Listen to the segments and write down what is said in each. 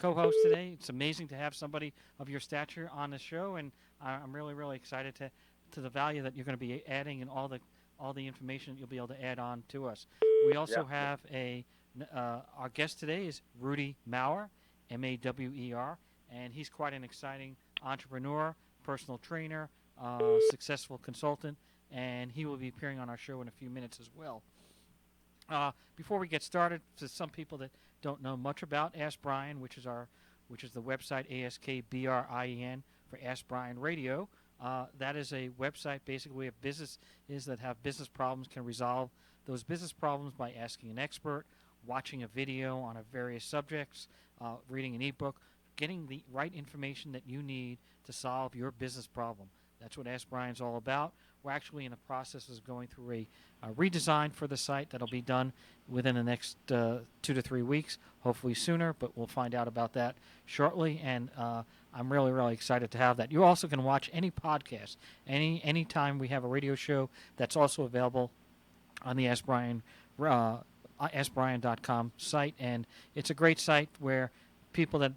co-host today. It's amazing to have somebody of your stature on the show, and I'm really, really excited to the value that you're going to be adding and all the information that you'll be able to add on to us. We also have our guest today is Rudy Mawer, Mawer, and he's quite an exciting entrepreneur, personal trainer, successful consultant, and he will be appearing on our show in a few minutes as well. Before we get started, to some people that don't know much about Ask Brien, which is the website ASKBRIEN for Ask Brien Radio. That is a website basically of businesses that have business problems can resolve those business problems by asking an expert, watching a video on various subjects, reading an ebook, getting the right information that you need to solve your business problem. That's what Ask Brien's all about. We're actually in the process of going through a redesign for the site that'll be done within the next 2 to 3 weeks, hopefully sooner, but we'll find out about that shortly. And I'm really, really excited to have that. You also can watch any podcast, any time we have a radio show that's also available on the AskBrien.com site. And it's a great site where people that,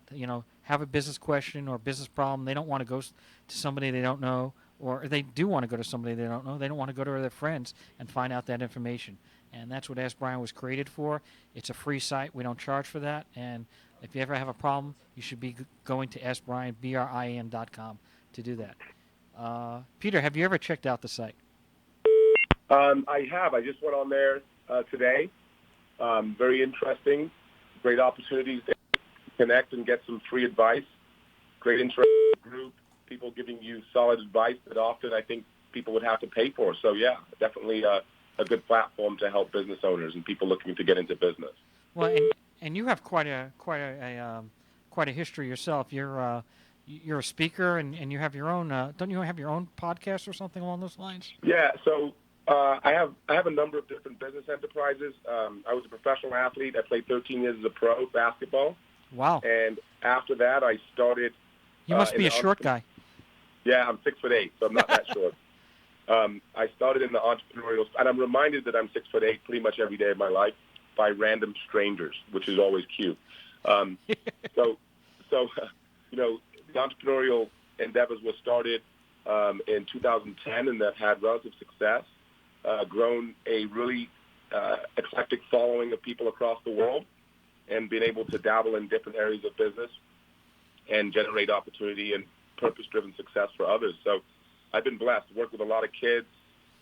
have a business question or business problem, they don't want to go to somebody they don't know, or they do want to go to somebody they don't know. They don't want to go to their friends and find out that information. And that's what Ask Brien was created for. It's a free site. We don't charge for that. And if you ever have a problem, you should be going to AskBrien.com to do that. Peter, have you ever checked out the site? I have. I just went on there today. Very interesting. Great opportunities to connect and get some free advice. Great interactive group. People giving you solid advice that often I think people would have to pay for. So yeah, definitely a good platform to help business owners and people looking to get into business. Well, and you have quite a history yourself. You're a speaker and you have your own. Don't you have your own podcast or something along those lines? Yeah. So I have a number of different business enterprises. I was a professional athlete. I played 13 years as a pro basketball. Wow. And after that, I started. You must be a short guy. Yeah, I'm 6'8", so I'm not that short. I started in the entrepreneurial, and I'm reminded that I'm 6'8" pretty much every day of my life by random strangers, which is always cute. So the entrepreneurial endeavors were started in 2010, and they've had relative success. Grown a really eclectic following of people across the world, and been able to dabble in different areas of business and generate opportunity and purpose-driven success for others. So I've been blessed to work with a lot of kids,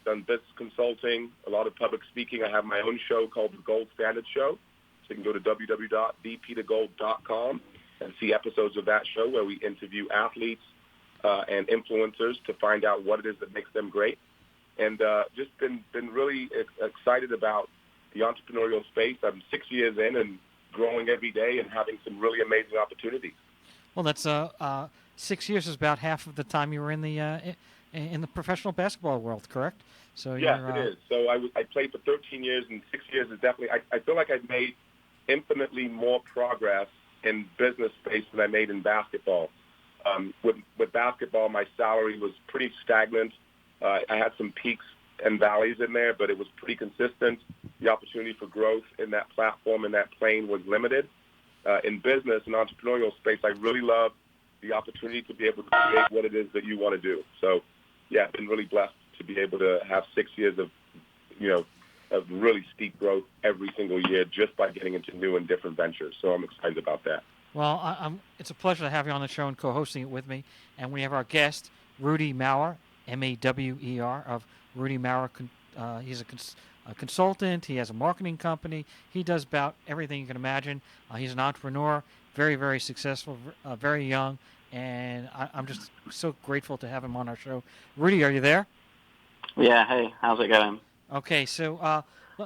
done business consulting, a lot of public speaking. I have my own show called The Gold Standard Show. So you can go to www.thepetergold.com and see episodes of that show where we interview athletes and influencers to find out what it is that makes them great. And just been really excited about the entrepreneurial space. I'm 6 years in and growing every day and having some really amazing opportunities. Well, that's 6 years is about half of the time you were in the professional basketball world, correct? So yes, it is. So I played for 13 years, and 6 years is definitely. I feel like I've made infinitely more progress in business space than I made in basketball. With basketball, my salary was pretty stagnant. I had some peaks and valleys in there, but it was pretty consistent. The opportunity for growth in that platform and that plane was limited. In business and entrepreneurial space, I really love the opportunity to be able to create what it is that you want to do. So, yeah, I've been really blessed to be able to have 6 years of really steep growth every single year just by getting into new and different ventures. So I'm excited about that. Well, it's a pleasure to have you on the show and co-hosting it with me. And we have our guest, Rudy Mawer, Mawer, of Rudy Mawer. He's a consultant. He has a marketing company. He does about everything you can imagine. He's an entrepreneur, very, very successful, very young, and I'm just so grateful to have him on our show. Rudy, are you there? Yeah, hey, how's it going? Okay, so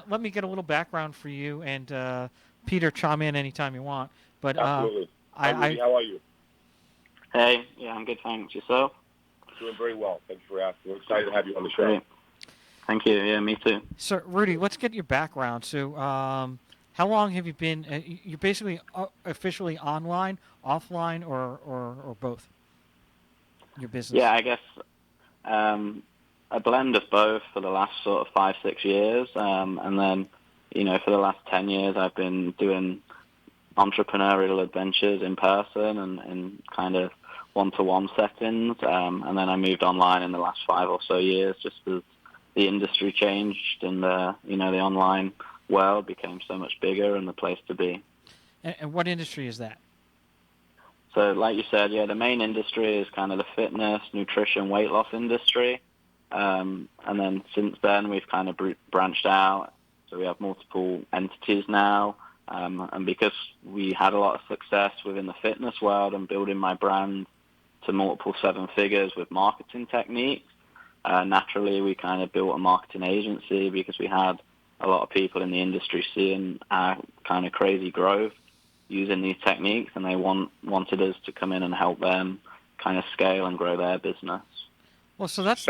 let me get a little background for you, and Peter, chime in anytime you want. But absolutely. Rudy, how are you? Hey, yeah, I'm good, thanks. Yourself? Doing very well. Thank you for asking. We're excited to have you on the show. Great. Thank you. Yeah, me too. So, Rudy, let's get your background. So, how long have you been? You're basically officially online, offline, or both? Your business. Yeah, I guess a blend of both for the last sort of 5-6 years, and then for the last 10 years I've been doing entrepreneurial adventures in person and in kind of one-to-one settings. And then I moved online in the last 5 or so years, just as the industry changed and the online world became so much bigger and the place to be. And what industry is that? So like you said, the main industry is kind of the fitness, nutrition, weight loss industry. And then since then, we've kind of branched out. So we have multiple entities now. And because we had a lot of success within the fitness world and building my brand to multiple 7 figures with marketing techniques, naturally we kind of built a marketing agency because we had a lot of people in the industry seeing our kind of crazy growth using these techniques, and they wanted us to come in and help them kind of scale and grow their business. Well, so that's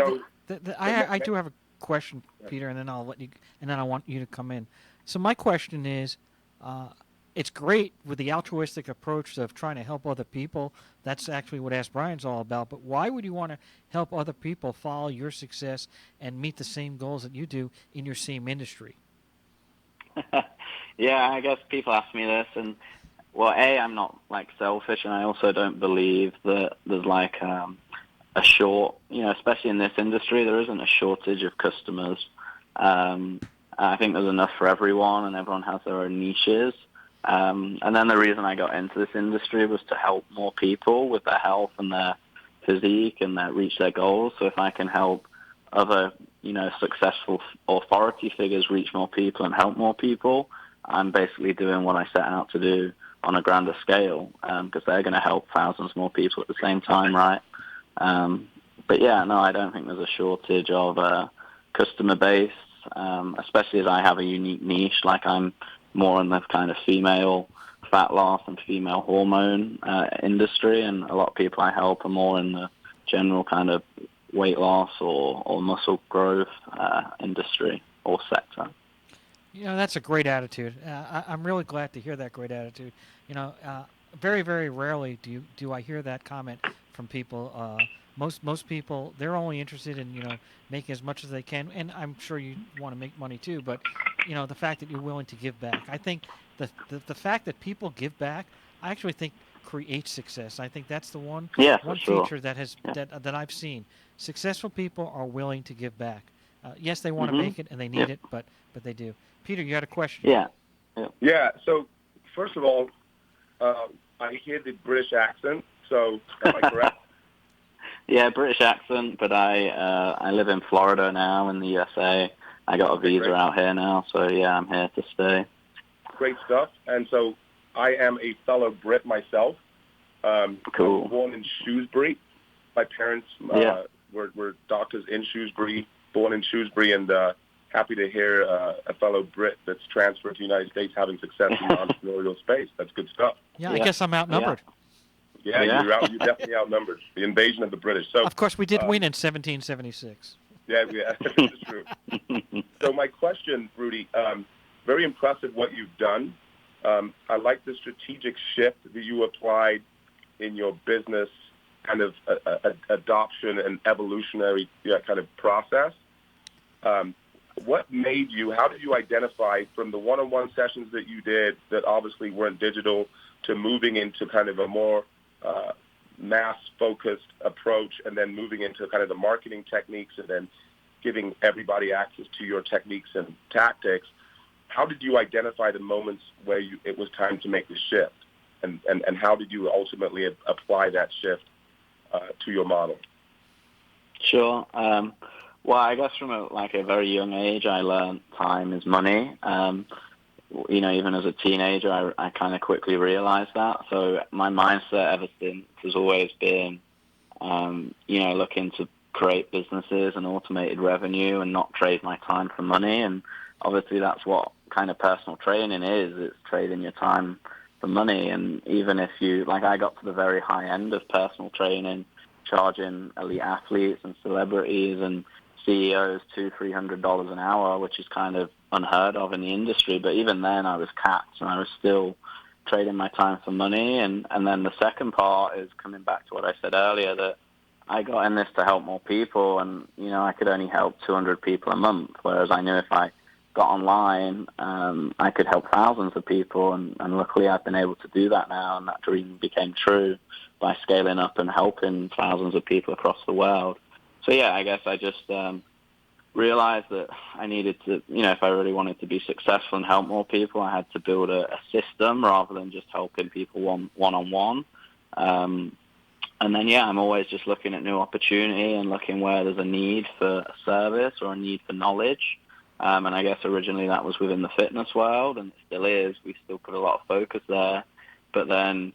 I do have a question, Peter, and then I'll let you, and then I want you to come in. So my question is, it's great with the altruistic approach of trying to help other people. That's actually what Ask Brian's all about. But why would you want to help other people follow your success and meet the same goals that you do in your same industry? Yeah, I guess people ask me this, and well, I'm not like selfish, and I also don't believe that there's like a especially in this industry, there isn't a shortage of customers. I think there's enough for everyone, and everyone has their own niches. And then the reason I got into this industry was to help more people with their health and their physique and reach their goals. So if I can help other, successful authority figures reach more people and help more people, I'm basically doing what I set out to do on a grander scale, because they're going to help thousands more people at the same time, right? But yeah, no, I don't think there's a shortage of customer base, especially as I have a unique niche. Like I'm more in the kind of female fat loss and female hormone industry, and a lot of people I help are more in the general kind of weight loss or muscle growth industry or sector. That's a great attitude. I'm really glad to hear that great attitude. Very, very rarely do I hear that comment from people. Most people, they're only interested in making as much as they can, and I'm sure you want to make money too. But the fact that you're willing to give back, I think the fact that people give back, I actually think creates success. I think that's the one feature that I've seen. Successful people are willing to give back. Yes, they want to make it and they need it, but they do. Peter, you had a question. Yeah. So first of all, I hear the British accent. So am I correct? Yeah, British accent, but I live in Florida now in the USA. I got a visa out here now, so yeah, I'm here to stay. Great stuff. And so I am a fellow Brit myself. Cool. I was born in Shrewsbury. My parents were doctors in Shrewsbury, born in Shrewsbury, and happy to hear a fellow Brit that's transferred to the United States having success in the entrepreneurial space. That's good stuff. Yeah, I guess I'm outnumbered. Yeah, you're definitely outnumbered. The invasion of the British. So, of course, we did win in 1776. Yeah, this is true. So my question, Rudy, very impressive what you've done. I like the strategic shift that you applied in your business kind of adoption and evolutionary kind of process. What made you, how did you identify from the one-on-one sessions that you did that obviously weren't digital to moving into kind of a more mass-focused approach and then moving into kind of the marketing techniques and then giving everybody access to your techniques and tactics? How did you identify the moments where it was time to make the shift? And how did you ultimately apply that shift to your model? Sure. Well, I guess from a very young age, I learned time is money. Even as a teenager, I kind of quickly realized that. So my mindset ever since has always been, looking to create businesses and automated revenue and not trade my time for money. And obviously that's what kind of personal training is. It's trading your time for money. And even if I got to the very high end of personal training, charging elite athletes and celebrities and CEOs $200-300 an hour, which is kind of unheard of in the industry. But even then I was capped and I was still trading my time for money. And then the second part is coming back to what I said earlier, that I got in this to help more people, and I could only help 200 people a month, whereas I knew if I got online, I could help thousands of people, and luckily I've been able to do that now, and that dream became true by scaling up and helping thousands of people across the world. So yeah, I guess I just realized that I needed to, if I really wanted to be successful and help more people, I had to build a system rather than just helping people one-on-one. And then, I'm always just looking at new opportunity and looking where there's a need for a service or a need for knowledge. And I guess originally that was within the fitness world, and it still is. We still put a lot of focus there. But then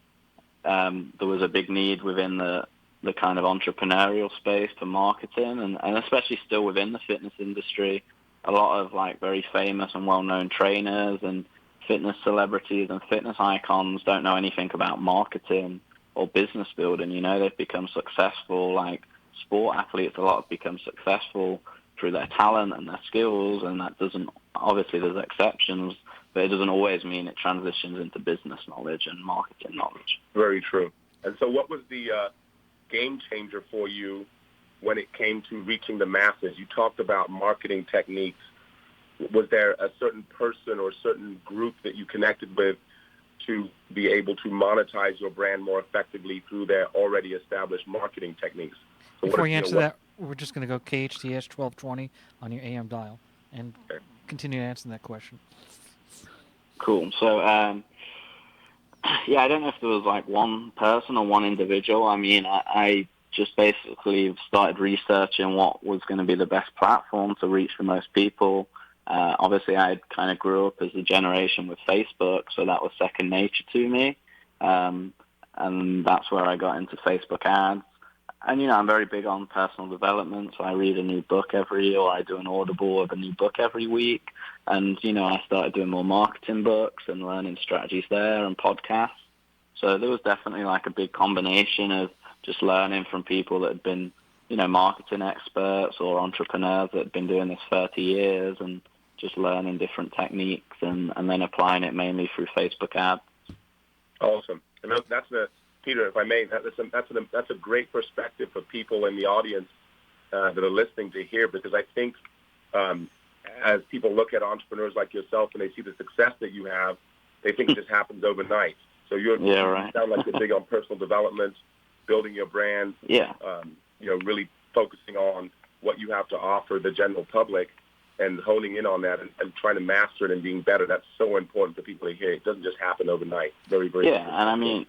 there was a big need within the kind of entrepreneurial space for marketing, and especially still within the fitness industry. A lot of like very famous and well-known trainers and fitness celebrities and fitness icons don't know anything about marketing or business building. They've become successful, like sport athletes, a lot have become successful through their talent and their skills, and that doesn't, obviously there's exceptions, but it doesn't always mean it transitions into business knowledge and marketing knowledge. Very true. And so what was the game changer for you when it came to reaching the masses? You talked about marketing techniques. Was there a certain person or a certain group that you connected with to be able to monetize your brand more effectively through their already established marketing techniques? So Before you answer that, we're just going to go KHTS 1220 on your AM dial and continue answering that question. Cool. So, I don't know if there was like one person or one individual. I mean, I just basically started researching what was going to be the best platform to reach the most people. Obviously, I kind of grew up as a generation with Facebook, so that was second nature to me. And that's where I got into Facebook ads. And, I'm very big on personal development, so I read a new book every year, or I do an Audible of a new book every week. And, I started doing more marketing books and learning strategies there and podcasts. So there was definitely like a big combination of just learning from people that had been, marketing experts or entrepreneurs that had been doing this 30 years and just learning different techniques and then applying it mainly through Facebook ads. Awesome. And that's Peter, if I may, that's a great perspective for people in the audience that are listening to hear, because I think as people look at entrepreneurs like yourself and they see the success that you have, they think it just happens overnight. So you sound like you're big on personal development, building your brand, really focusing on what you have to offer the general public and honing in on that and trying to master it and being better. That's so important for people to hear. It doesn't just happen overnight. Very, very important. And I mean,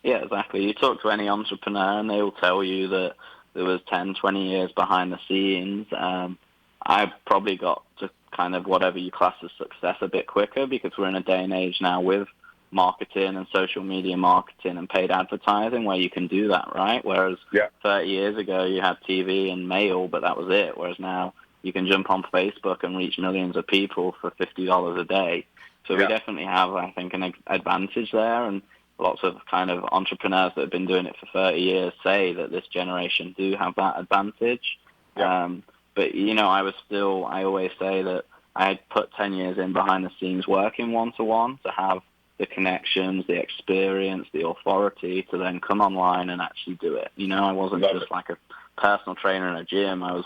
yeah, exactly. You talk to any entrepreneur and they will tell you that there was 10, 20 years behind the scenes. I probably got to kind of whatever you class as success a bit quicker, because we're in a day and age now with marketing and social media marketing and paid advertising where you can do that, right? Whereas 30 years ago you had TV and mail, but that was it. Whereas now you can jump on Facebook and reach millions of people for $50 a day. So we definitely have, I think, an advantage there. And lots of kind of entrepreneurs that have been doing it for 30 years say that this generation do have that advantage. But, I always say that I had put 10 years in behind the scenes working one-to-one to have the connections, the experience, the authority to then come online and actually do it. I wasn't just like a personal trainer in a gym. I was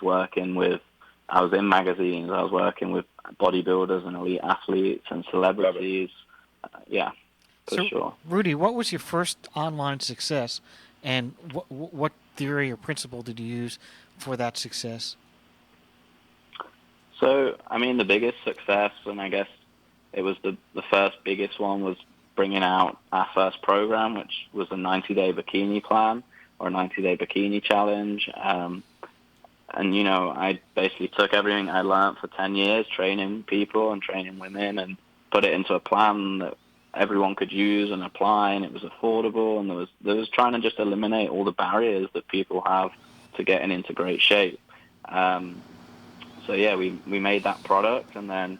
in magazines. I was working with bodybuilders and elite athletes and celebrities. For sure. Rudy, what was your first online success, and what theory or principle did you use for that success? So, I mean, the biggest success, and I guess it was the first biggest one, was bringing out our first program, which was a 90-day bikini plan or a 90-day bikini challenge. And, I basically took everything I learned for 10 years, training people and training women, and put it into a plan that everyone could use and apply, and it was affordable, and there was trying to just eliminate all the barriers that people have to getting into great shape. We made that product, and then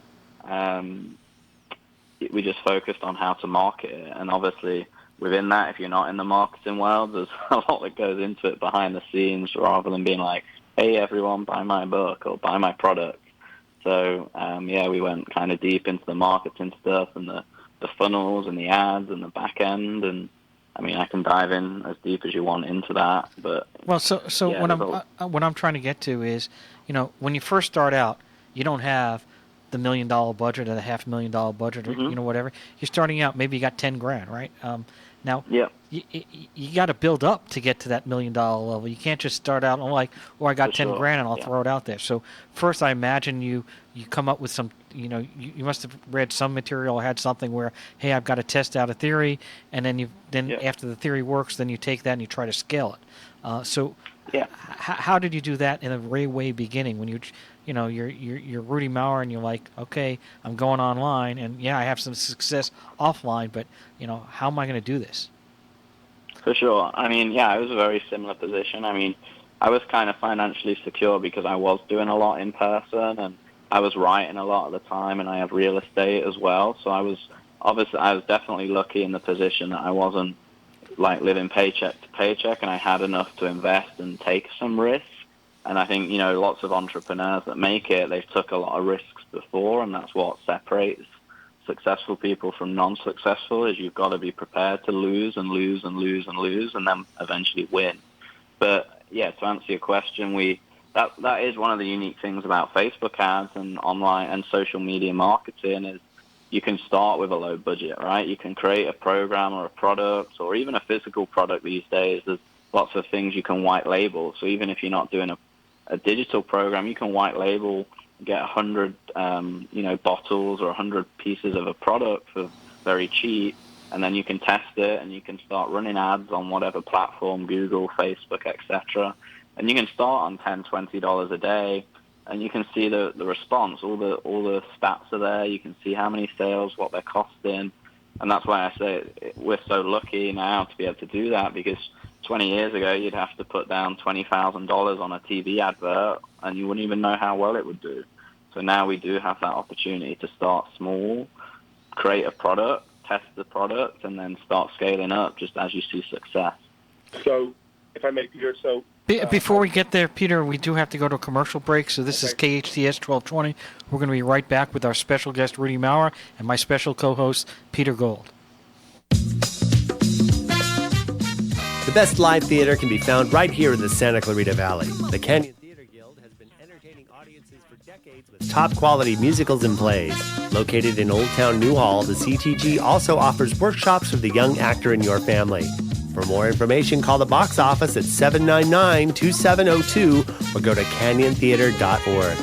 we just focused on how to market it. And obviously within that, if you're not in the marketing world, there's a lot that goes into it behind the scenes, rather than being like, hey, everyone, buy my book or buy my product. So, we went kind of deep into the marketing stuff and the funnels and the ads and the back end. And, I mean, I can dive in as deep as you want into that. But what I'm trying to get to is, when you first start out, you don't have the $1 million budget or the $500,000 budget or whatever. You're starting out, maybe you got 10 grand, right? Now, you got to build up to get to that $1 million level. You can't just start out and like, I got 10 grand and I'll throw it out there. So first, I imagine you come up with some, you must have read some material or had something where, hey, I've got to test out a theory, and then after the theory works, then you take that and you try to scale it. How did you do that in the way beginning when you're Rudy Mawer and you're like, okay, I'm going online and I have some success offline, but how am I going to do this? For sure. I mean, I was a very similar position. I mean, I was kind of financially secure because I was doing a lot in person and I was writing a lot at the time, and I had real estate as well. So I was definitely lucky in the position that I wasn't like living paycheck to paycheck, and I had enough to invest and take some risks. And I think, lots of entrepreneurs that make it, they've took a lot of risks before, and that's what separates successful people from non-successful, is you've got to be prepared to lose and lose and lose and lose and then eventually win. But to answer your question, that is one of the unique things about Facebook ads and online and social media marketing is you can start with a low budget, right? You can create a program or a product or even a physical product these days. There's lots of things you can white label. So even if you're not doing a digital program, you can white label, get 100 bottles or 100 pieces of a product for very cheap, and then you can test it and you can start running ads on whatever platform, Google, Facebook, etc. And you can start on $10, $20 a day, and you can see the response. All the stats are there. You can see how many sales, what they're costing, and that's why I say we're so lucky now to be able to do that, because 20 years ago you'd have to put down $20,000 on a TV advert and you wouldn't even know how well it would do. So now we do have that opportunity to start small, create a product, test the product, and then start scaling up just as you see success. So, if I may, Peter, before we get there, Peter, we do have to go to a commercial break. So this is KHTS 1220. We're going to be right back with our special guest, Rudy Mawer, and my special co-host, Peter Gold. The best live theater can be found right here in the Santa Clarita Valley. The Canyon Theater Guild has been entertaining audiences for decades with top-quality musicals and plays. Located in Old Town Newhall, the CTG also offers workshops for the young actor in your family. For more information, call the box office at 799-2702 or go to canyontheater.org.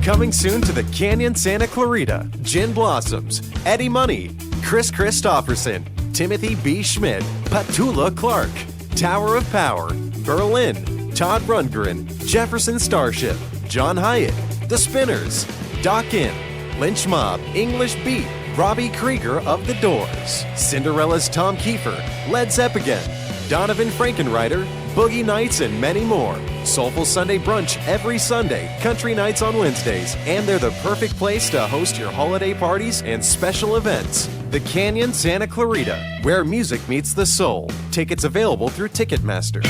Coming soon to the Canyon Santa Clarita, Gin Blossoms, Eddie Money, Chris Christopherson, Timothy B. Schmidt, Petula Clark, Tower of Power, Berlin, Todd Rundgren, Jefferson Starship, John Hyatt, The Spinners, Doc In, Lynch Mob, English Beat, Robbie Krieger of The Doors, Cinderella's Tom Kiefer, Led Zeppelin, Donovan Frankenreiter, Boogie Nights, and many more. Soulful Sunday brunch every Sunday, country nights on Wednesdays, and they're the perfect place to host your holiday parties and special events. The Canyon Santa Clarita, where music meets the soul. Tickets available through Ticketmaster.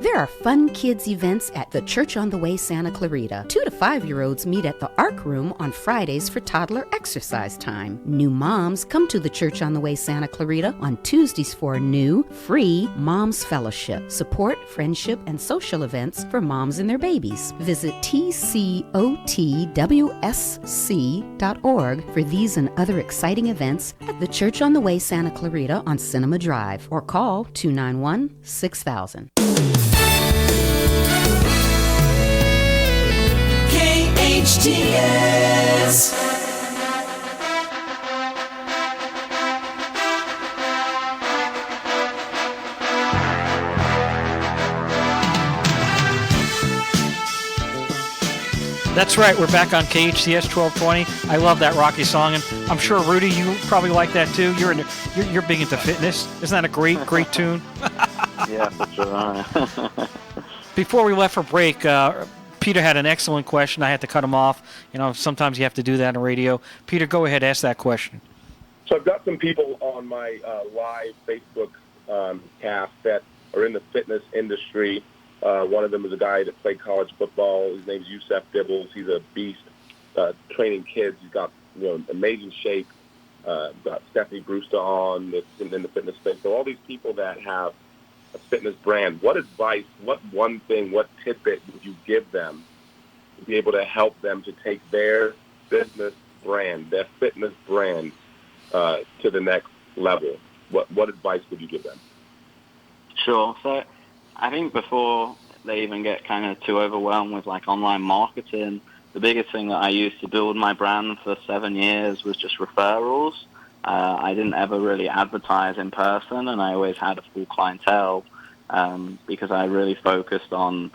There are fun kids events at the Church on the Way Santa Clarita. 2 to 5-year-olds meet at the Arc Room on Fridays for toddler exercise time. New moms come to the Church on the Way Santa Clarita on Tuesdays for a new, free Moms Fellowship. Support, friendship, and social events for moms and their babies. Visit tcotwsc.org for these and other exciting events at the Church on the Way Santa Clarita on Cinema Drive, or call 291-6000. KHTS. That's right. We're back on KHTS 1220. I love that Rocky song, and I'm sure Rudy, you probably like that too. You're big into fitness. Isn't that a great tune? Yeah, for sure. Before we left for break, Peter had an excellent question. I had to cut him off. Sometimes you have to do that on radio. Peter, go ahead, ask that question. So I've got some people on my live Facebook cast that are in the fitness industry. One of them is a guy that played college football. His name's Yusef Dibbles. He's a beast training kids. He's got amazing shape. got Stephanie Brewster on that's in the fitness space. So all these people that have a fitness brand, what advice, what one thing, what tidbit would you give them to be able to help them to take their business brand, their fitness brand to the next level? What advice would you give them? Sure. So I think before they even get kind of too overwhelmed with like online marketing, the biggest thing that I used to build my brand for 7 years was just referrals. I didn't ever really advertise in person, and I always had a full clientele because I really focused on,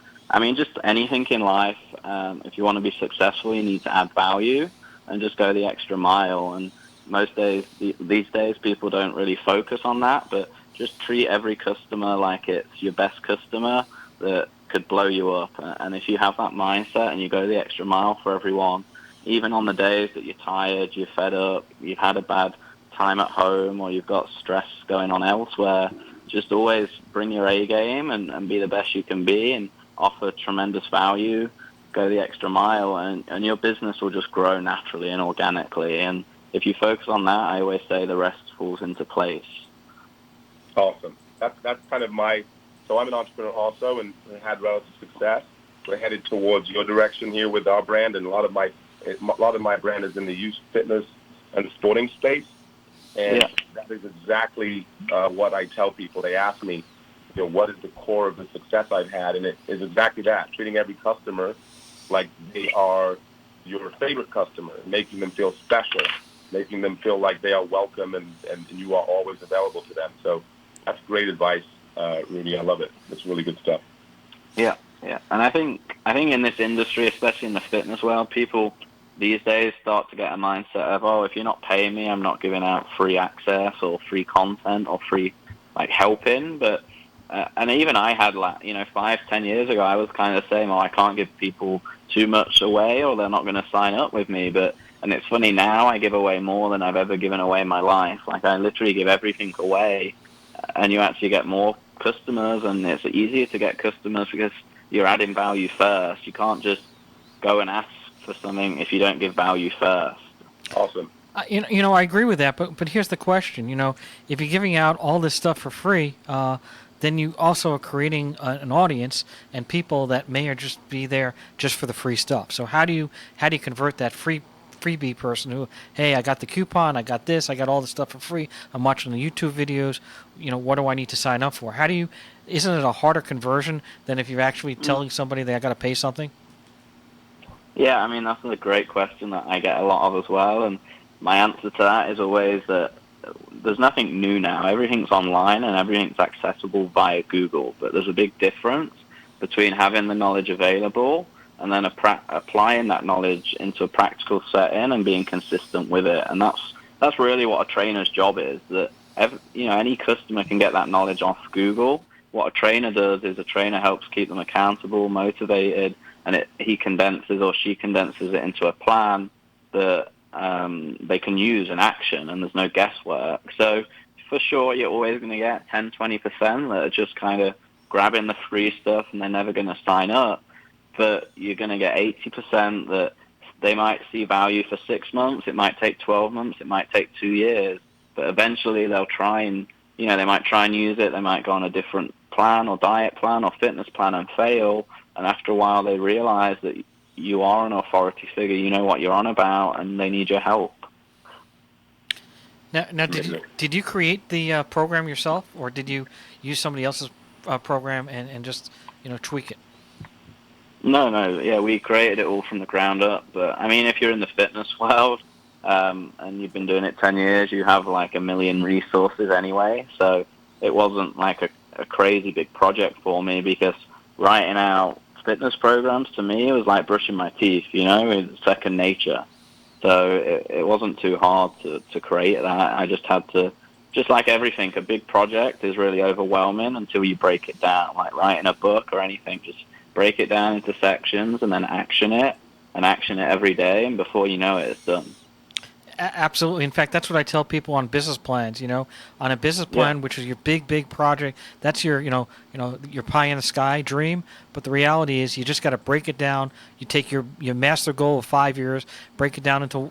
just anything in life. If you want to be successful, you need to add value and just go the extra mile. And most days, these days, people don't really focus on that, but just treat every customer like it's your best customer that could blow you up. And if you have that mindset and you go the extra mile for everyone, even on the days that you're tired, you're fed up, you've had a bad time at home, or you've got stress going on elsewhere, just always bring your A game and be the best you can be and offer tremendous value, go the extra mile, and your business will just grow naturally and organically. And if you focus on that, I always say the rest falls into place. Awesome. That's kind of so I'm an entrepreneur also and had relative success. We're headed towards your direction here with our brand, and a lot of my brand is in the youth fitness and sporting space. And that is exactly what I tell people. They ask me, what is the core of the success I've had? And it is exactly that, treating every customer like they are your favorite customer, making them feel special, making them feel like they are welcome and you are always available to them. So that's great advice, Rudy. I love it. It's really good stuff. Yeah. And I think in this industry, especially in the fitness world, people these days start to get a mindset of, if you're not paying me, I'm not giving out free access or free content or free helping. But and even I had 5-10 years ago, I was kind of saying, I can't give people too much away or they're not going to sign up with me. And it's funny now, I give away more than I've ever given away in my life. I literally give everything away, and you actually get more customers, and it's easier to get customers because you're adding value first. You can't just go and ask for something if you don't give value first. Awesome. I agree with that, but here's the question. If you're giving out all this stuff for free, then you also are creating an audience and people that may or just be there just for the free stuff. So how do you convert that freebie person who, hey, I got the coupon, I got this, I got all the stuff for free, I'm watching the YouTube videos, what do I need to sign up for? Isn't it a harder conversion than if you're actually telling somebody they got to pay something? Yeah, that's a great question that I get a lot of as well, and my answer to that is always that there's nothing new now. Everything's online and everything's accessible via Google, but there's a big difference between having the knowledge available and then applying that knowledge into a practical setting and being consistent with it. And that's really what a trainer's job is, that any customer can get that knowledge off Google. What a trainer does is a trainer helps keep them accountable, motivated, and he condenses or she condenses it into a plan that they can use in action, and there's no guesswork. So for sure, you're always going to get 10-20% that are just kind of grabbing the free stuff and they're never going to sign up. But you're going to get 80% that they might see value for 6 months. It might take 12 months. It might take 2 years. But eventually they'll try and, they might try and use it. They might go on a different plan or diet plan or fitness plan and fail. And after a while, they realize that you are an authority figure, you know what you're on about, and they need your help. Now did you create the program yourself, or did you use somebody else's program and just tweak it? No. Yeah, we created it all from the ground up. But if you're in the fitness world and you've been doing it 10 years, you have a million resources anyway. So it wasn't a crazy big project for me, because writing out fitness programs to me, it was like brushing my teeth. It's second nature. So it wasn't too hard to create that. I just had to, just like everything, a big project is really overwhelming until you break it down. Like writing a book or anything, just break it down into sections and then action it every day, and before you know it, it's done. Absolutely. In fact, that's what I tell people on business plans. On a business plan, which is your big project, that's your your pie in the sky dream. But the reality is, you just got to break it down. You take your master goal of 5 years, break it down into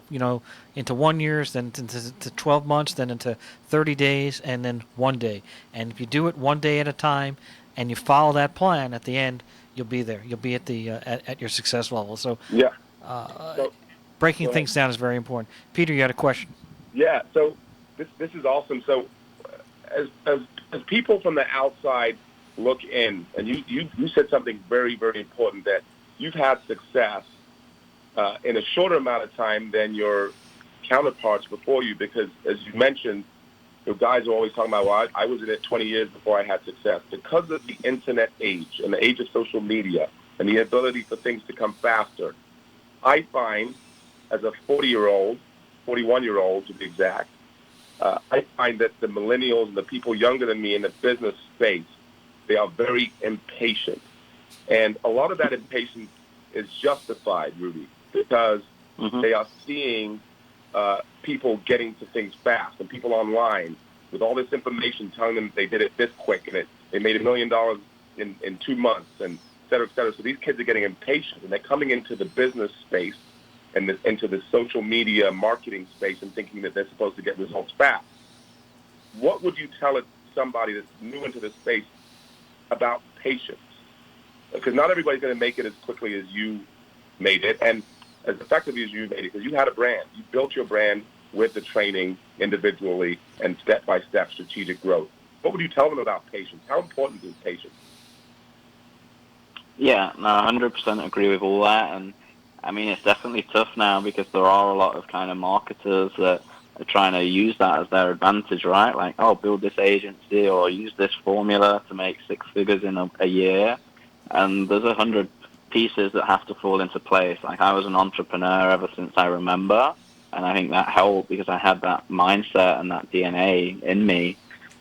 1 year, then into 12 months, then into 30 days, and then 1 day. And if you do it 1 day at a time, and you follow that plan, at the end, you'll be there. You'll be at the at your success level. So Yeah. breaking things down is very important. Peter, you had a question. Yeah. So this is awesome. So as people from the outside look in, and you said something very, very important, that you've had success in a shorter amount of time than your counterparts before you, because as you mentioned, guys are always talking about, well, I was in it 20 years before I had success. Because of the internet age and the age of social media and the ability for things to come faster, I find, as a 40-year-old, 41-year-old to be exact, I find that the millennials and the people younger than me in the business space, they are very impatient. And a lot of that impatience is justified, Rudy, because they are seeing people getting to things fast, and people online with all this information telling them they did it this quick, and they made $1 million in 2 months, and et cetera, et cetera. So these kids are getting impatient, and they're coming into the business space and into the social media marketing space and thinking that they're supposed to get results fast. What would you tell somebody that's new into this space about patience? Because not everybody's going to make it as quickly as you made it, and as effectively as you made it, because you had a brand. You built your brand with the training individually and step-by-step strategic growth. What would you tell them about patience? How important is patience? Yeah, no, 100% agree with all that. And, I mean, it's definitely tough now because there are a lot of kind of marketers that are trying to use that as their advantage, right? Like, oh, build this agency or use this formula to make 6 figures in a year. And there's 100 pieces that have to fall into place. Like, I was an entrepreneur ever since I remember, and I think that helped because I had that mindset and that DNA in me.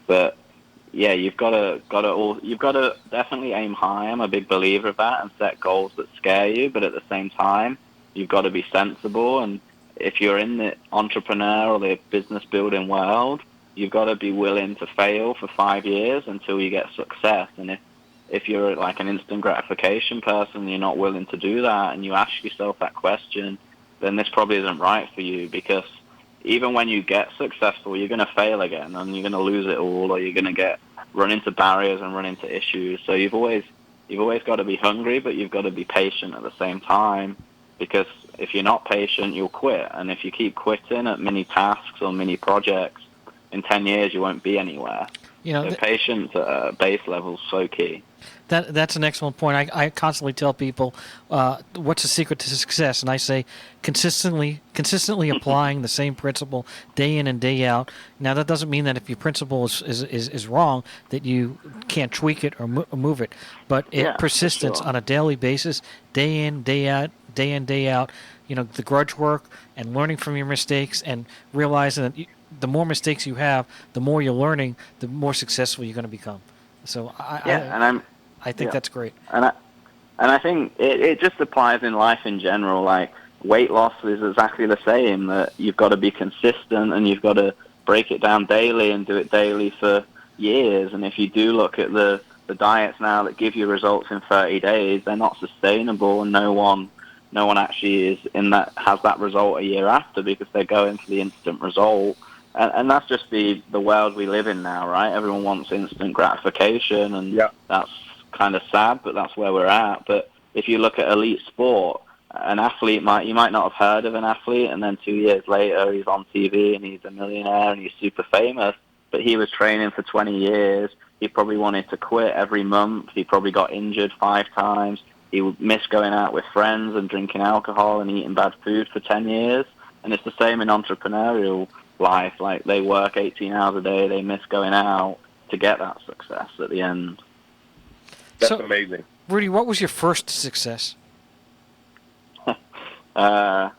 But yeah, you've got to definitely aim high. I'm a big believer of that, and set goals that scare you. But at the same time, you've got to be sensible. And if you're in the entrepreneur or the business building world, you've got to be willing to fail for 5 years until you get success. And if you're like an instant gratification person and you're not willing to do that, and you ask yourself that question, then this probably isn't right for you, because even when you get successful, you're going to fail again, and you're going to lose it all, or you're going to run into barriers and run into issues. So you've always got to be hungry, but you've got to be patient at the same time, because if you're not patient, you'll quit. And if you keep quitting at mini tasks or mini projects, in 10 years you won't be anywhere. So patience at a base level is so key. That's an excellent point. I constantly tell people, what's the secret to success? And I say, consistently applying the same principle day in and day out. Now, that doesn't mean that if your principle is wrong, that you can't tweak it or move it. But persistence on a daily basis, day in, day out, the grudge work and learning from your mistakes and realizing that the more mistakes you have, the more you're learning, the more successful you're going to become. So I think that's great. And I think it just applies in life in general. Like, weight loss is exactly the same. That you've got to be consistent, and you've got to break it down daily and do it daily for years. And if you do look at the diets now that give you results in 30 days, they're not sustainable, and no one actually has that result a year after, because they're going for the instant result. And that's just the world we live in now, right? Everyone wants instant gratification, and that's kind of sad, but that's where we're at. But if you look at elite sport, an athlete you might not have heard of an athlete, and then 2 years later he's on TV and he's a millionaire and he's super famous, but he was training for 20 years. He probably wanted to quit every month. He probably got injured 5 times. He would miss going out with friends and drinking alcohol and eating bad food for 10 years. And it's the same in entrepreneurial life. Like, they work 18 hours a day, they miss going out to get that success at the end. That's amazing. Rudy, what was your first success? I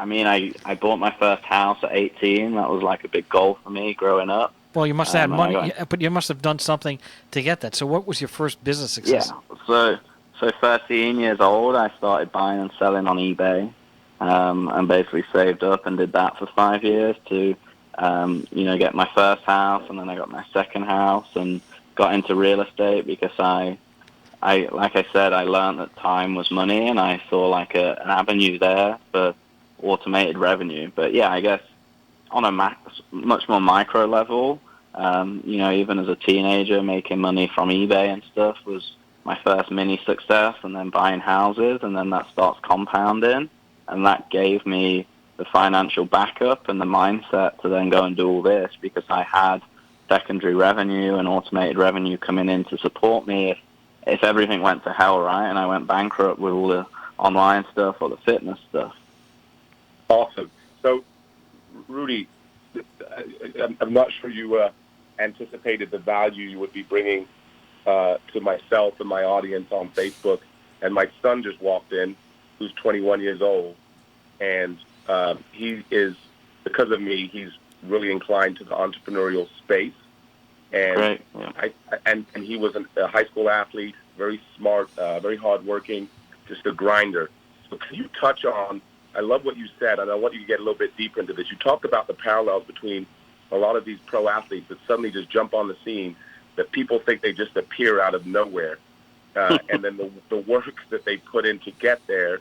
mean, I bought my first house at 18. That was like a big goal for me growing up. Well, you must have had money, but you must have done something to get that. So what was your first business success? Yeah, so 13 years old, I started buying and selling on eBay. and basically saved up and did that for 5 years to, get my first house, and then I got my second house and got into real estate because I like I said, I learned that time was money, and I saw like an avenue there for automated revenue. But yeah, I guess on a much more micro level, even as a teenager, making money from eBay and stuff was my first mini success, and then buying houses, and then that starts compounding, and that gave me the financial backup and the mindset to then go and do all this because I had secondary revenue and automated revenue coming in to support me if everything went to hell, right, and I went bankrupt with all the online stuff or the fitness stuff. Awesome. So, Rudy, I'm not sure you anticipated the value you would be bringing to myself and my audience on Facebook. And my son just walked in, who's 21 years old, and he is, because of me, he's really inclined to the entrepreneurial space. And Great. Yeah. And he was a high school athlete, very smart, very hardworking, just a grinder. So can you touch on, I love what you said, and I want you to get a little bit deeper into this. You talked about the parallels between a lot of these pro athletes that suddenly just jump on the scene, that people think they just appear out of nowhere, and then the work that they put in to get there,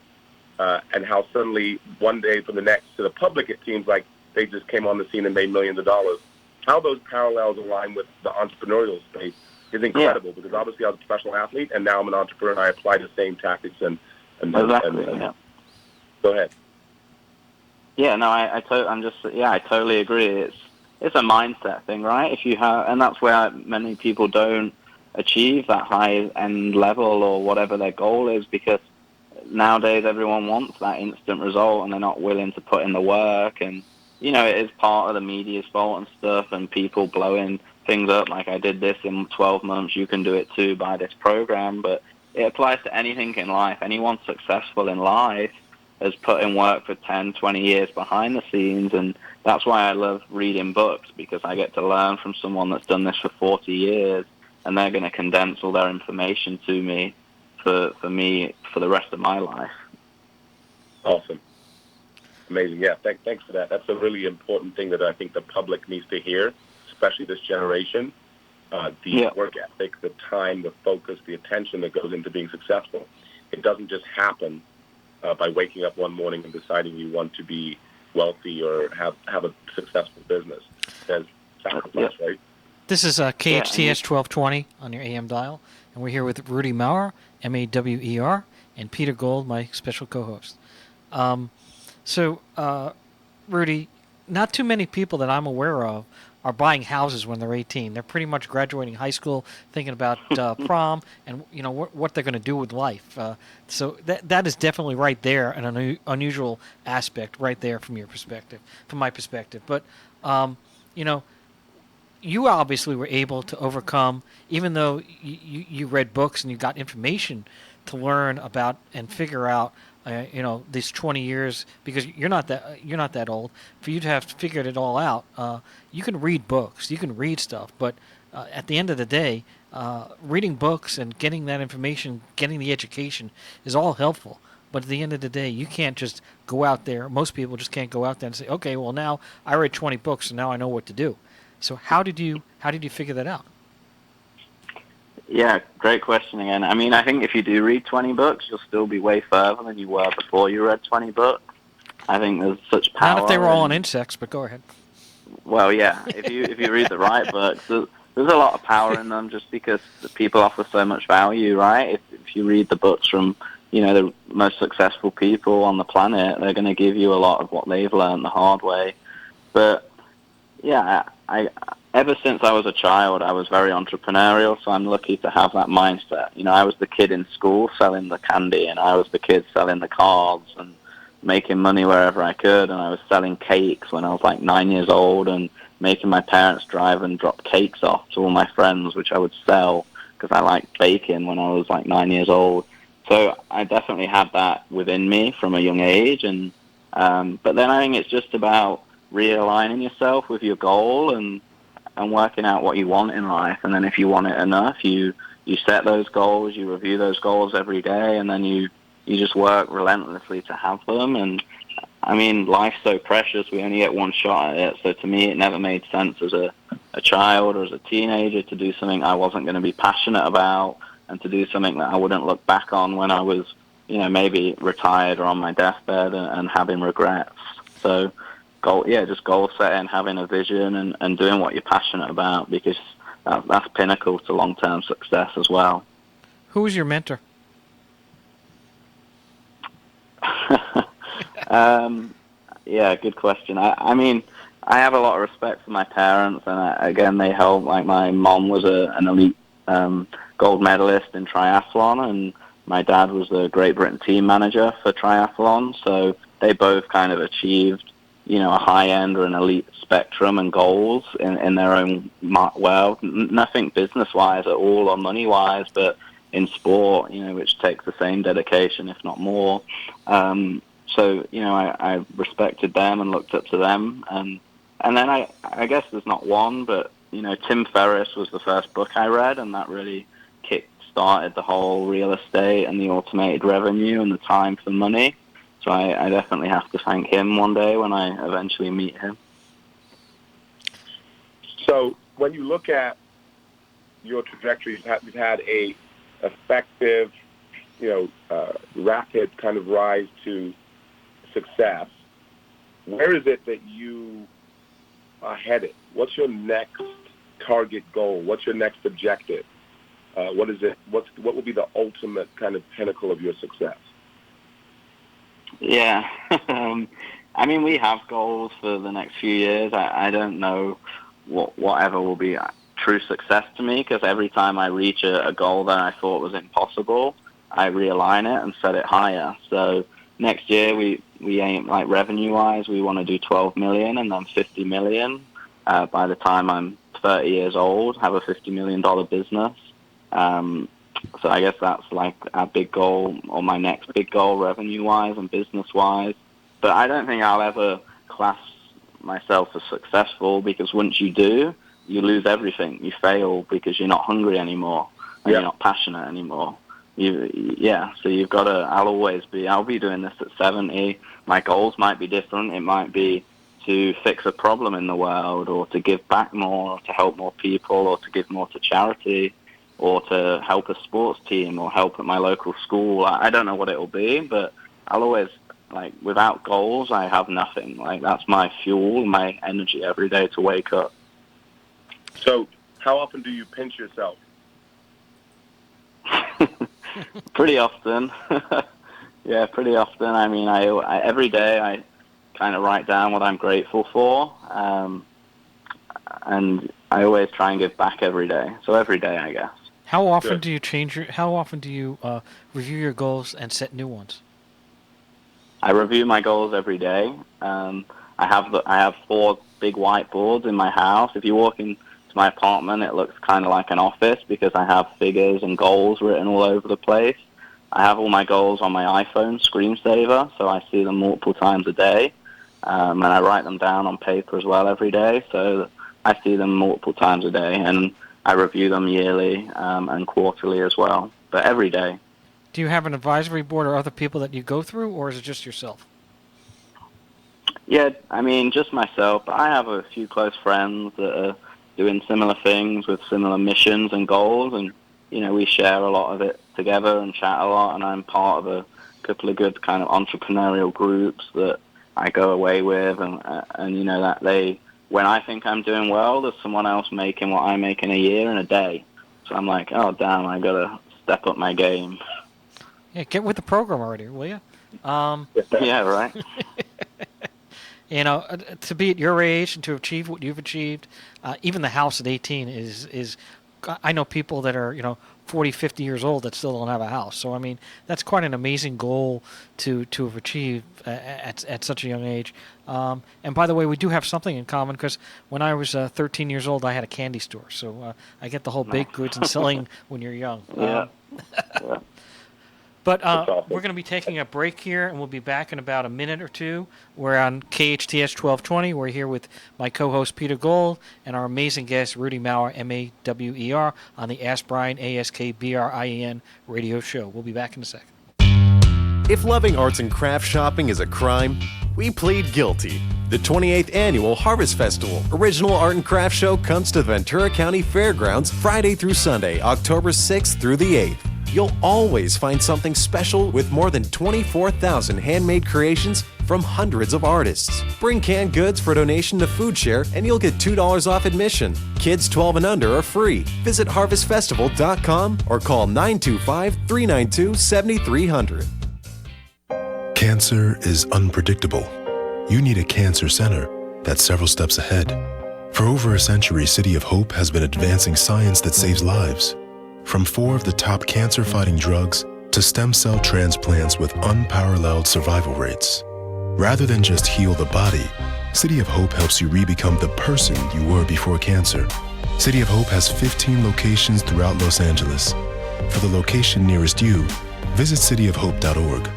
and how suddenly one day from the next to the public it seems like they just came on the scene and made millions of dollars. How those parallels align with the entrepreneurial space is incredible, because obviously I was a professional athlete, and now I'm an entrepreneur, and I apply the same tactics. And Yeah. Go ahead. Yeah, no, I totally agree. It's a mindset thing, right? If you have, and that's where many people don't achieve that high end level or whatever their goal is, because nowadays everyone wants that instant result, and they're not willing to put in the work. And it is part of the media's fault and stuff, and people blowing things up like, I did this in 12 months, you can do it too, buy this program. But it applies to anything in life. Anyone successful in life has put in work for 10, 20 years behind the scenes, and that's why I love reading books, because I get to learn from someone that's done this for 40 years, and they're going to condense all their information to me for the rest of my life. Awesome. Amazing. Yeah, thanks for that. That's a really important thing that I think the public needs to hear, especially this generation. The work ethic, the time, the focus, the attention that goes into being successful. It doesn't just happen by waking up one morning and deciding you want to be wealthy or have a successful business. There's sacrifice, right? This is KHTS 1220 on your AM dial, and we're here with Rudy Mawer, Mawer, and Peter Gold, my special co-host. So, Rudy, not too many people that I'm aware of are buying houses when they're 18. They're pretty much graduating high school, thinking about prom and what they're going to do with life. So that is definitely right there, an unusual aspect right there from my perspective. But you obviously were able to overcome, even though you read books and you got information to learn about and figure out. These 20 years, because you're not that old. For you to have figured it all out, you can read books, you can read stuff, but at the end of the day, reading books and getting that information, getting the education is all helpful. But at the end of the day, you can't just go out there. Most people just can't go out there and say, okay, well now I read 20 books and now I know what to do. So how did you figure that out? Yeah, great question again. I mean, I think if you do read 20 books, you'll still be way further than you were before you read 20 books. I think there's such power. Not if they were all on insects, but go ahead. Well, yeah, if you read the right books, there's a lot of power in them, just because the people offer so much value, right? If you read the books from the most successful people on the planet, they're going to give you a lot of what they've learned the hard way. But yeah, ever since I was a child, I was very entrepreneurial, so I'm lucky to have that mindset. I was the kid in school selling the candy, and I was the kid selling the cards and making money wherever I could, and I was selling cakes when I was like 9 years old and making my parents drive and drop cakes off to all my friends, which I would sell because I liked baking when I was like 9 years old. So I definitely had that within me from a young age, and but then I think it's just about realigning yourself with your goal and working out what you want in life. And then if you want it enough, you set those goals, you review those goals every day, and then you just work relentlessly to have them. And I mean, life's so precious. We only get one shot at it. So to me, it never made sense as a child or as a teenager to do something I wasn't going to be passionate about, and to do something that I wouldn't look back on when I was, maybe retired or on my deathbed and having regrets. So just goal setting, having a vision, and doing what you're passionate about, because that's pinnacle to long-term success as well. Who was your mentor? Yeah, good question. I mean, I have a lot of respect for my parents, and again, they helped. Like, my mom was an elite gold medalist in triathlon, and my dad was the Great Britain team manager for triathlon. So they both kind of achieved, a high end or an elite spectrum and goals in their own world. Nothing business wise at all or money wise, but in sport, which takes the same dedication, if not more. So, I respected them and looked up to them. And then I guess there's not one, but, Tim Ferriss was the first book I read, and that really kick-started the whole real estate and the automated revenue and the time for money. So I definitely have to thank him one day when I eventually meet him. So when you look at your trajectory, you've had a effective, rapid kind of rise to success. Where is it that you are headed? What's your next target goal? What's your next objective? What is it? What will be the ultimate kind of pinnacle of your success? Yeah. I mean, we have goals for the next few years. I don't know whatever will be true success to me, because every time I reach a goal that I thought was impossible, I realign it and set it higher. So next year we aim, like, revenue-wise, we want to do 12 million and then 50 million by the time I'm 30 years old, have a $50 million business. So I guess that's like our big goal, or my next big goal, revenue-wise and business-wise. But I don't think I'll ever class myself as successful, because once you do, you lose everything. You fail because you're not hungry anymore, and you're not passionate anymore. So you've got to, I'll be doing this at 70. My goals might be different. It might be to fix a problem in the world, or to give back more, or to help more people, or to give more to charity, or to help a sports team, or help at my local school. I don't know what it'll be, but I'll always, like, without goals, I have nothing. Like, that's my fuel, my energy every day to wake up. So how often do you pinch yourself? Pretty often. Yeah, pretty often. I mean, I every day I kind of write down what I'm grateful for, and I always try and give back every day. So every day, I guess. How often do you review your goals and set new ones? I review my goals every day. I have 4 big whiteboards in my house. If you walk into my apartment, it looks kind of like an office, because I have figures and goals written all over the place. I have all my goals on my iPhone screensaver, so I see them multiple times a day. And I write them down on paper as well every day, so I see them multiple times a day. And I review them yearly and quarterly as well, but every day. Do you have an advisory board or other people that you go through, or is it just yourself? Yeah, I mean, just myself. But I have a few close friends that are doing similar things with similar missions and goals, and, we share a lot of it together and chat a lot, and I'm part of a couple of good kind of entrepreneurial groups that I go away with, and that when I think I'm doing well, there's someone else making what I make in a year in a day. So I'm like, oh, damn, I got to step up my game. Yeah, get with the program already, will you? Yeah, right. To be at your age and to achieve what you've achieved, even the house at 18 is I know people that are, 40, 50 years old that still don't have a house. So, I mean, that's quite an amazing goal to have achieved at such a young age. And by the way, we do have something in common, because when I was 13 years old, I had a candy store. So I get the whole baked goods and selling when you're young. Yeah. But we're going to be taking a break here, and we'll be back in about a minute or two. We're on KHTS 1220. We're here with my co-host, Peter Gold, and our amazing guest, Rudy Mawer, M-A-W-E-R, on the Ask Brien, A-S-K-B-R-I-E-N radio show. We'll be back in a second. If loving arts and craft shopping is a crime, we plead guilty. The 28th Annual Harvest Festival Original Art and Craft Show comes to the Ventura County Fairgrounds Friday through Sunday, October 6th through the 8th. You'll always find something special with more than 24,000 handmade creations from hundreds of artists. Bring canned goods for donation to Food Share and you'll get $2 off admission. Kids 12 and under are free. Visit harvestfestival.com or call 925-392-7300. Cancer is unpredictable. You need a cancer center that's several steps ahead. For over a century, City of Hope has been advancing science that saves lives. From 4 of the top cancer-fighting drugs to stem cell transplants with unparalleled survival rates. Rather than just heal the body, City of Hope helps you re-become the person you were before cancer. City of Hope has 15 locations throughout Los Angeles. For the location nearest you, visit cityofhope.org.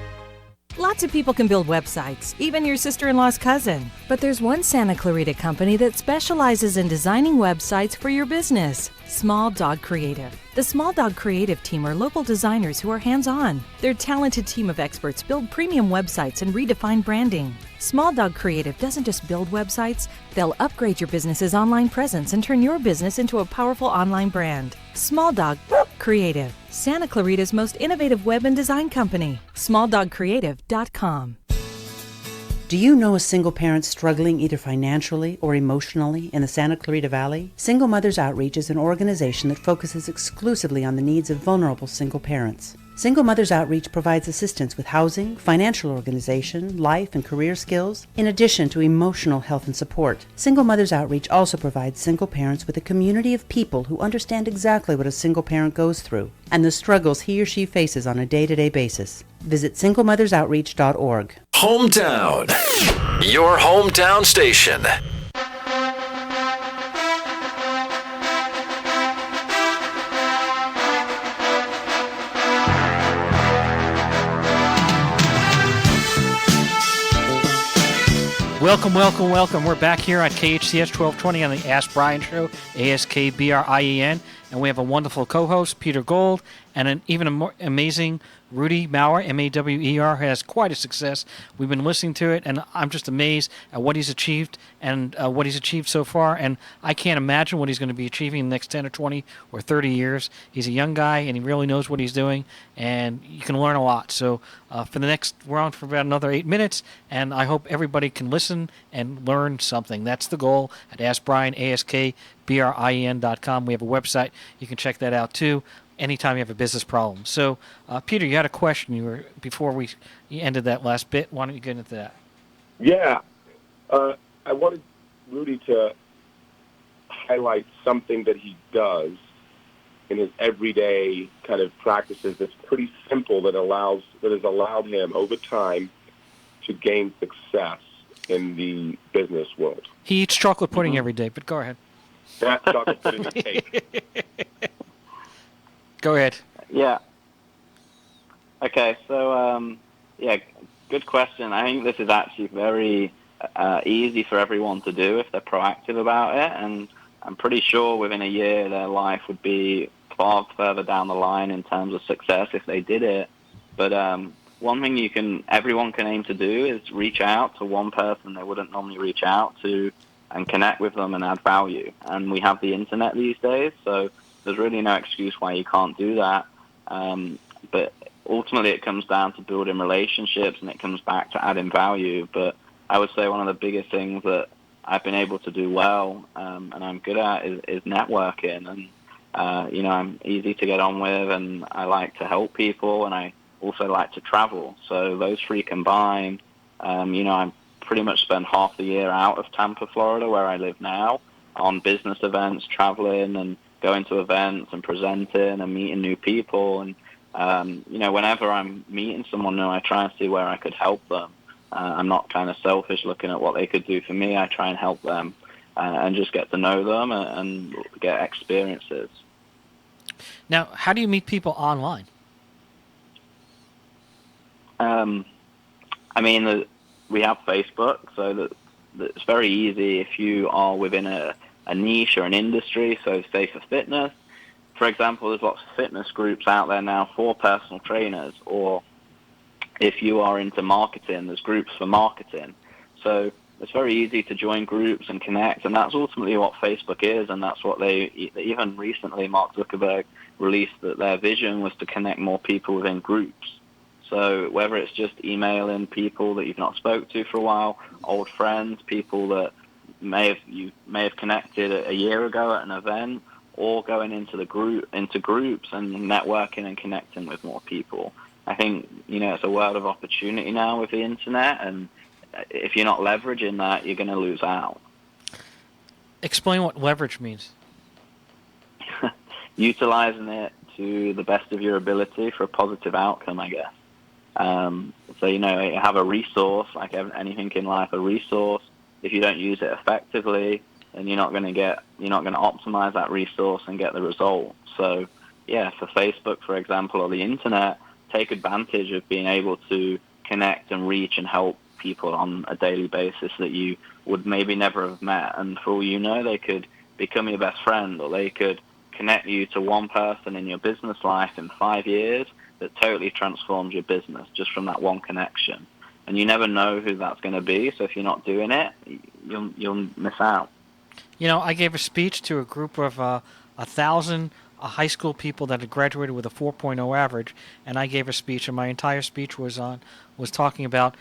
Lots of people can build websites, even your sister-in-law's cousin. But there's one Santa Clarita company that specializes in designing websites for your business. Small Dog Creative. The Small Dog Creative team are local designers who are hands-on. Their talented team of experts build premium websites and redefine branding. Small Dog Creative doesn't just build websites, they'll upgrade your business's online presence and turn your business into a powerful online brand. Small Dog Creative, Santa Clarita's most innovative web and design company. SmallDogCreative.com. Do you know a single parent struggling either financially or emotionally in the Santa Clarita Valley? Single Mothers Outreach is an organization that focuses exclusively on the needs of vulnerable single parents. Single Mothers Outreach provides assistance with housing, financial organization, life and career skills, in addition to emotional health and support. Single Mothers Outreach also provides single parents with a community of people who understand exactly what a single parent goes through and the struggles he or she faces on a day-to-day basis. Visit singlemothersoutreach.org. Hometown. Your hometown station. Welcome, welcome, welcome. We're back here on KHTS 1220 on the Ask Brien Show, ASKBRIEN, and we have a wonderful co-host, Peter Gold, and an even more amazing Rudy Mawer, Mawer, who has quite a success. We've been listening to it, and I'm just amazed at what he's achieved and what he's achieved so far, and I can't imagine what he's going to be achieving in the next 10 or 20 or 30 years. He's a young guy, and he really knows what he's doing, and you can learn a lot. So we're on for about another 8 minutes, and I hope everybody can listen and learn something. That's the goal at Ask Brien, ASKBRIEN.com. We have a website. You can check that out, too, anytime you have a business problem. So, Peter, you had a question before you ended that last bit. Why don't you get into that? Yeah. I wanted Rudy to highlight something that he does in his everyday kind of practices that's pretty simple that has allowed him over time to gain success in the business world. He eats chocolate pudding every day, but go ahead. That chocolate pudding and cake. Go ahead. Yeah. Okay, so, good question. I think this is actually very easy for everyone to do if they're proactive about it, and I'm pretty sure within a year their life would be far further down the line in terms of success if they did it. But one thing everyone can aim to do is reach out to one person they wouldn't normally reach out to and connect with them and add value. And we have the internet these days, so there's really no excuse why you can't do that. But ultimately it comes down to building relationships, and it comes back to adding value. But I would say one of the biggest things that I've been able to do well and I'm good at is networking. And, I'm easy to get on with, and I like to help people, and I also like to travel. So those three combined, I pretty much spend half the year out of Tampa, Florida, where I live now, on business events, traveling and going to events and presenting and meeting new people. And, whenever I'm meeting someone new, I try and see where I could help them. I'm not kind of selfish looking at what they could do for me. I try and help them and just get to know them and get experiences. Now, how do you meet people online? We have Facebook, so that it's very easy if you are within a niche or an industry. So say for fitness, for example, there's lots of fitness groups out there now for personal trainers, or if you are into marketing, there's groups for marketing. So it's very easy to join groups and connect, and that's ultimately what Facebook is, and that's what even recently Mark Zuckerberg released, that their vision was to connect more people within groups. So whether it's just emailing people that you've not spoke to for a while, old friends, people that you may have connected a year ago at an event, or going into groups and networking and connecting with more people. I think, it's a world of opportunity now with the internet, and if you're not leveraging that, you're going to lose out. Explain what leverage means. Utilizing it to the best of your ability for a positive outcome, I guess. So, you have a resource, like anything in life, a resource. If you don't use it effectively, then you're not going to optimize that resource and get the result. So, yeah, for Facebook, for example, or the internet, take advantage of being able to connect and reach and help people on a daily basis that you would maybe never have met. And for all you know, they could become your best friend, or they could connect you to one person in your business life in 5 years that totally transforms your business just from that one connection. And you never know who that's going to be, so if you're not doing it, you'll miss out. I gave a speech to a group of 1,000 high school people that had graduated with a 4.0 average, and I gave a speech, and my entire speech was talking about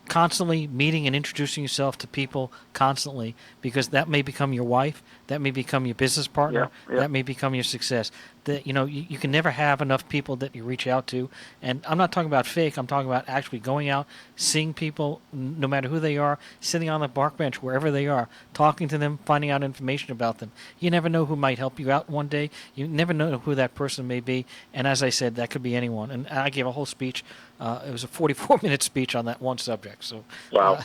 constantly meeting and introducing yourself to people constantly, because that may become your wife, that may become your business partner, that may become your success. That you can never have enough people that you reach out to, and I'm not talking about fake. I'm talking about actually going out, seeing people, no matter who they are, sitting on the park bench wherever they are, talking to them, finding out information about them. You never know who might help you out one day. You never know who that person may be, and as I said, that could be anyone. And I gave a whole speech. It was a 44-minute speech on that one subject. So, wow.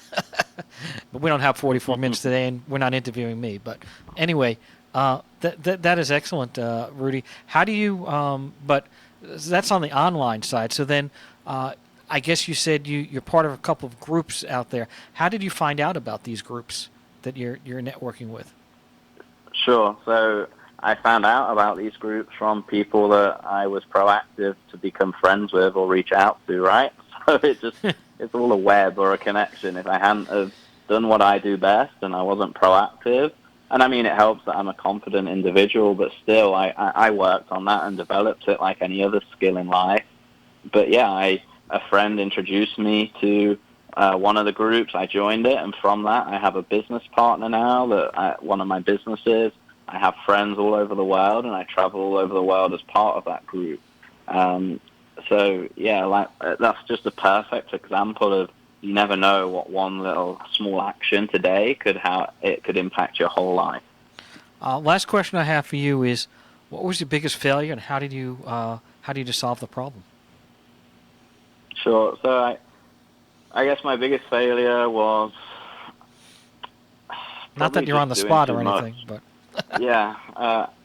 But we don't have 44 minutes today, and we're not interviewing me. But anyway, that is excellent, Rudy. How do you? But that's on the online side. So then, I guess you said you're part of a couple of groups out there. How did you find out about these groups that you're networking with? Sure. So I found out about these groups from people that I was proactive to become friends with or reach out to, right? So it's all a web or a connection. If I hadn't have done what I do best and I wasn't proactive, and I mean, it helps that I'm a confident individual, but still I worked on that and developed it like any other skill in life. But yeah, a friend introduced me to one of the groups. I joined it, and from that I have a business partner now, one of my businesses. I have friends all over the world, and I travel all over the world as part of that group. So yeah, that's just a perfect example of you never know what one little small action today how it could impact your whole life. Last question I have for you is, what was your biggest failure, and how did you solve the problem? Sure. So I guess my biggest failure was not that you're on the spot or anything, but. Yeah.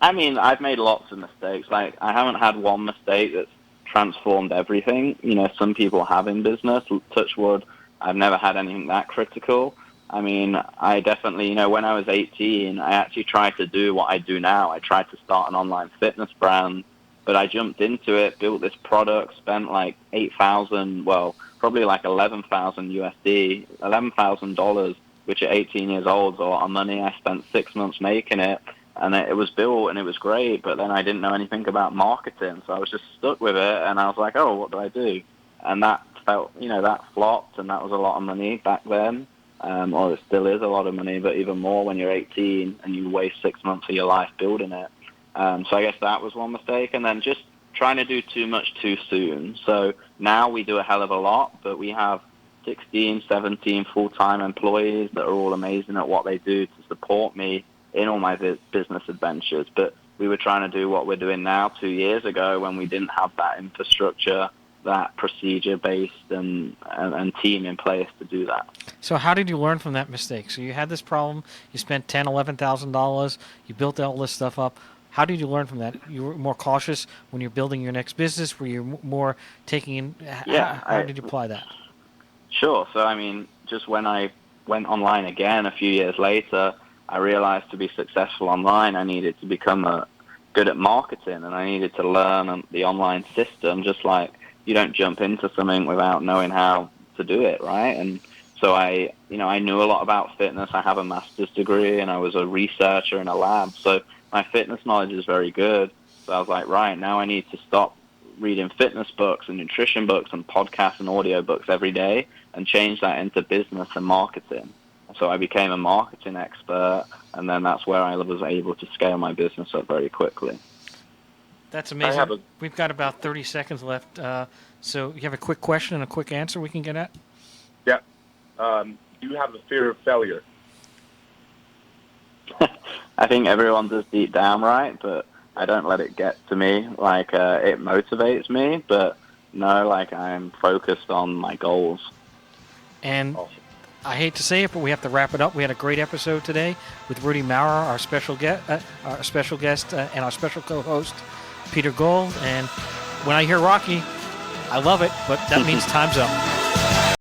I mean, I've made lots of mistakes. Like, I haven't had one mistake that's transformed everything. Some people have in business. Touch wood, I've never had anything that critical. I mean, I definitely, when I was 18, I actually tried to do what I do now. I tried to start an online fitness brand, but I jumped into it, built this product, spent like probably like $11,000 USD, $11,000, which at 18 years old is a lot of money. I spent 6 months making it, and it was built, and it was great, but then I didn't know anything about marketing, so I was just stuck with it, and I was like, oh, what do I do? And that felt, that flopped, and that was a lot of money back then, or it still is a lot of money, but even more when you're 18 and you waste 6 months of your life building it. So I guess that was one mistake, and then just trying to do too much too soon. So now we do a hell of a lot, but we have 16, 17 full-time employees that are all amazing at what they do to support me in all my business adventures. But we were trying to do what we're doing now 2 years ago when we didn't have that infrastructure, that procedure-based and team in place to do that. So how did you learn from that mistake? So you had this problem, you spent $10,000, $11,000, you built all this stuff up. How did you learn from that? You were more cautious when you're building your next business? Were you more taking in? How did you apply that? Sure. So, I mean, just when I went online again a few years later, I realized to be successful online, I needed to become good at marketing, and I needed to learn the online system, just like you don't jump into something without knowing how to do it, right? And so I knew a lot about fitness. I have a master's degree, and I was a researcher in a lab. So my fitness knowledge is very good. So I was like, right, now I need to stop reading fitness books and nutrition books and podcasts and audio books every day and change that into business and marketing. So I became a marketing expert, and then that's where I was able to scale my business up very quickly. That's amazing. We've got about 30 seconds left. So you have a quick question and a quick answer we can get at? Yeah. Do you have a fear of failure? I think everyone does deep down, right? But I don't let it get to me. Like, it motivates me, but no, like, I'm focused on my goals. And I hate to say it, but we have to wrap it up. We had a great episode today with Rudy Mawer, our special guest, and our special co-host, Peter Gold. And when I hear Rocky, I love it, but that means time's up.